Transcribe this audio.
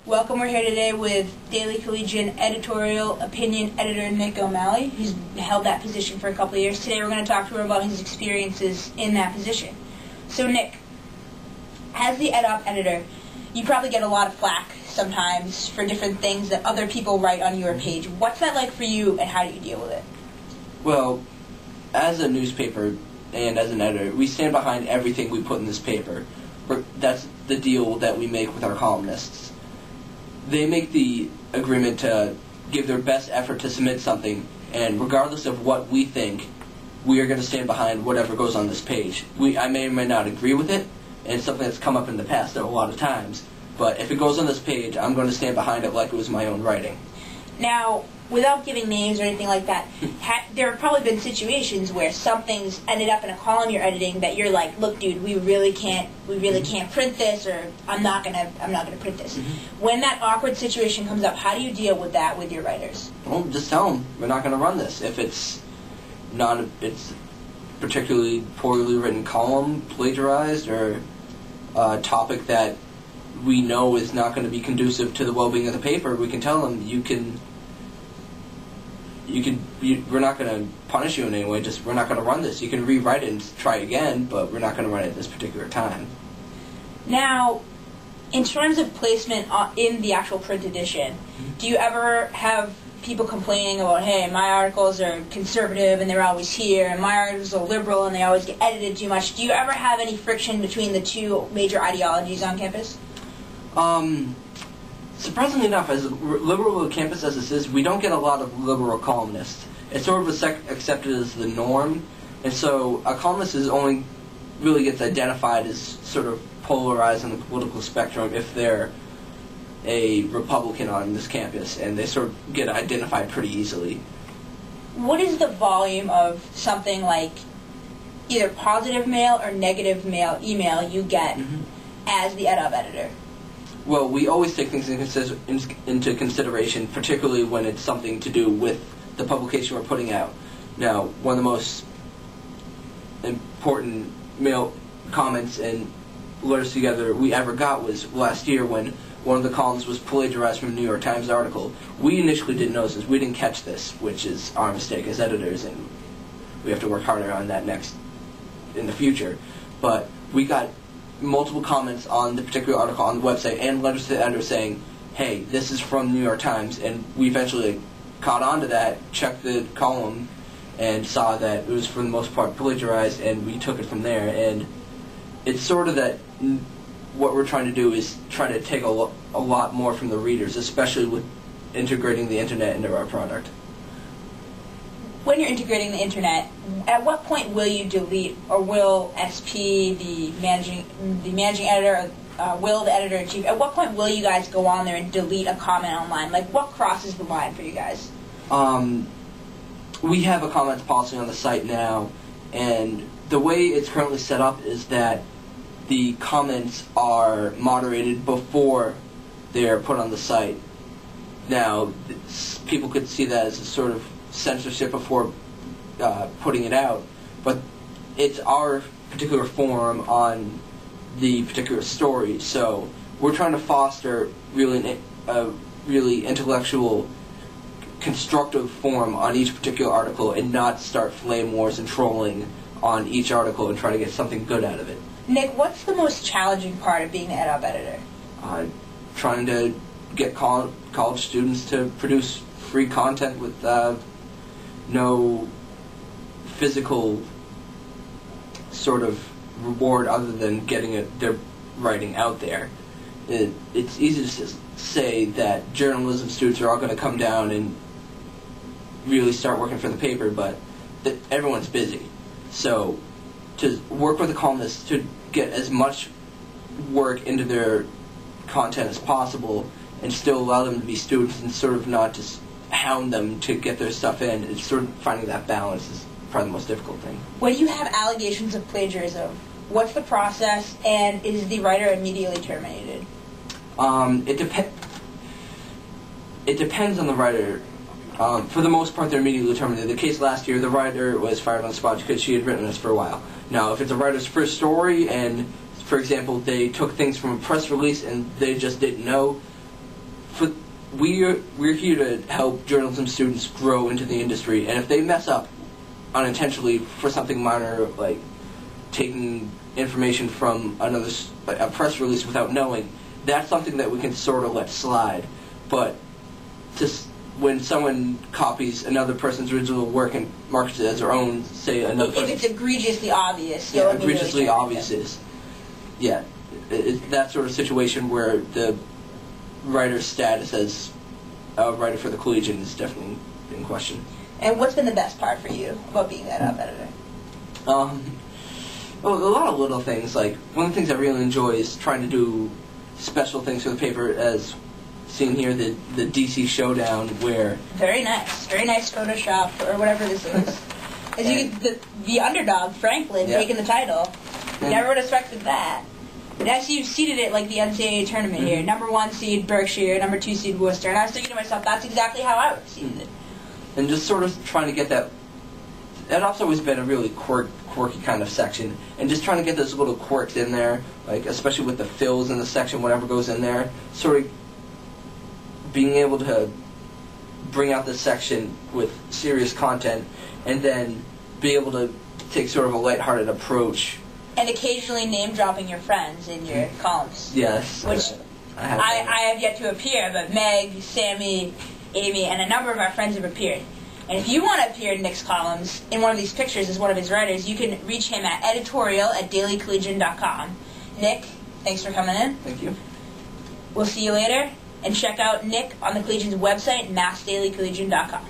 Welcome. We're here today with Daily Collegian editorial opinion editor Nick O'Malley, who's held that position for a couple of years. Today we're going to talk to him about his experiences in that position. So Nick, as the ed op editor, you probably get a lot of flack sometimes for different things that other people write on your page. What's that like for you, and how do you deal with it? Well, as a newspaper and as an editor, we stand behind everything we put in this paper. That's the deal that we make with our columnists. They make the agreement to give their best effort to submit something, and regardless of what we think, we are going to stand behind whatever goes on this page. I may or may not agree with it, and it's something that's come up in the past a lot of times, but if it goes on this page, I'm going to stand behind it like it was my own writing. Now, without giving names or anything like that, there have probably been situations where something's ended up in a column you're editing that you're like, look, dude, we really can't print this, or I'm not gonna print this. When that awkward situation comes up, how do you deal with that with your writers? Well, just tell them we're not going to run this. If it's particularly poorly written column, plagiarized, or a topic that we know is not going to be conducive to the well-being of the paper, we can tell them we're not going to punish you in any way, just we're not going to run this. You can rewrite it and try again, but we're not going to run it at this particular time. Now, in terms of placement in the actual print edition, do you ever have people complaining about, hey, my articles are conservative and they're always here, and my articles are liberal and they always get edited too much? Do you ever have any friction between the two major ideologies on campus? Surprisingly enough, as liberal of a campus as this is, we don't get a lot of liberal columnists. It's sort of accepted as the norm, and so a columnist only really gets identified as sort of polarized on the political spectrum if they're a Republican on this campus, and they sort of get identified pretty easily. What is the volume of something like either positive mail or negative mail email you get as the ed op editor? Well, we always take things into consideration, particularly when it's something to do with the publication we're putting out. Now, one of the most important mail comments and letters together we ever got was last year when one of the columns was plagiarized from a New York Times article. We initially didn't notice this. We didn't catch this, which is our mistake as editors, and we have to work harder on that in the future. But we got multiple comments on the particular article on the website and letters to the editor saying, hey, this is from the New York Times, and we eventually caught on to that, checked the column, and saw that it was for the most part plagiarized, and we took it from there. And it's sort of that what we're trying to do is try to take a lot more from the readers, especially with integrating the internet into our product. When you're integrating the internet, at what point will you delete, or will SP, the managing editor, will the editor-in-chief, at what point will you guys go on there and delete a comment online? Like, what crosses the line for you guys? We have a comments policy on the site now, and the way it's currently set up is that the comments are moderated before they're put on the site. Now, people could see that as a sort of censorship before putting it out, but it's our particular forum on the particular story, so we're trying to foster a really intellectual, constructive forum on each particular article and not start flame wars and trolling on each article and try to get something good out of it. Nick, what's the most challenging part of being the ed op editor? Trying to get college students to produce free content with no physical sort of reward other than getting their writing out there. It's easy to say that journalism students are all going to come down and really start working for the paper, but everyone's busy. So to work with the columnists to get as much work into their content as possible and still allow them to be students and sort of not just hound them to get their stuff in, it's sort of finding that balance is probably the most difficult thing. When you have allegations of plagiarism, what's the process, and is the writer immediately terminated? It depends on the writer. For the most part, they're immediately terminated. The case last year, the writer was fired on the spot because she had written this for a while. Now, if it's a writer's first story and, for example, they took things from a press release and they just didn't know, we're here to help journalism students grow into the industry, and if they mess up unintentionally for something minor, like taking information from a press release without knowing, that's something that we can sort of let slide. But when someone copies another person's original work and markets it as their own, say another person, if it's egregiously obvious, egregiously obvious is, that sort of situation where the writer's status as a writer for the Collegian is definitely in question. And what's been the best part for you about being that editor? Well, a lot of little things. Like, one of the things I really enjoy is trying to do special things for the paper, as seen here, the DC Showdown, where... Very nice Photoshop, or whatever this is. As you the underdog, Franklin, taking the title. Never would have expected that. And I see you've seeded it like the NCAA tournament here. Number 1 seed Berkshire, number 2 seed Worcester. And I was thinking to myself, that's exactly how I would have seeded it. And just sort of trying to get that... That's always been a really quirky kind of section. And just trying to get those little quirks in there, like especially with the fills in the section, whatever goes in there. Sort of being able to bring out this section with serious content and then be able to take sort of a lighthearted approach. And occasionally name-dropping your friends in your columns. Yes. Which I have yet to appear, but Meg, Sammy, Amy, and a number of our friends have appeared. And if you want to appear in Nick's columns in one of these pictures as one of his writers, you can reach him at editorial@dailycollegian.com. Nick, thanks for coming in. Thank you. We'll see you later. And check out Nick on the Collegian's website, massdailycollegian.com.